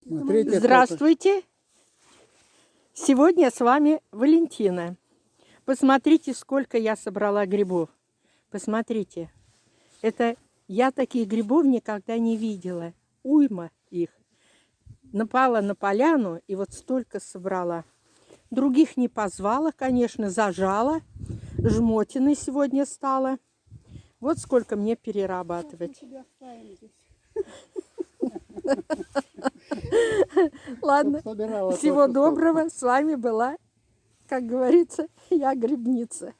Смотрите, Здравствуйте! Сегодня с вами Валентина. Посмотрите, сколько я собрала грибов. Посмотрите. Это я таких грибов никогда не видела. Уйма их. Напала на поляну и вот столько собрала. Других не позвала, конечно, зажала. Жмотиной сегодня стала. Вот сколько мне перерабатывать. Ладно, всего доброго. С вами была, как говорится, я грибница.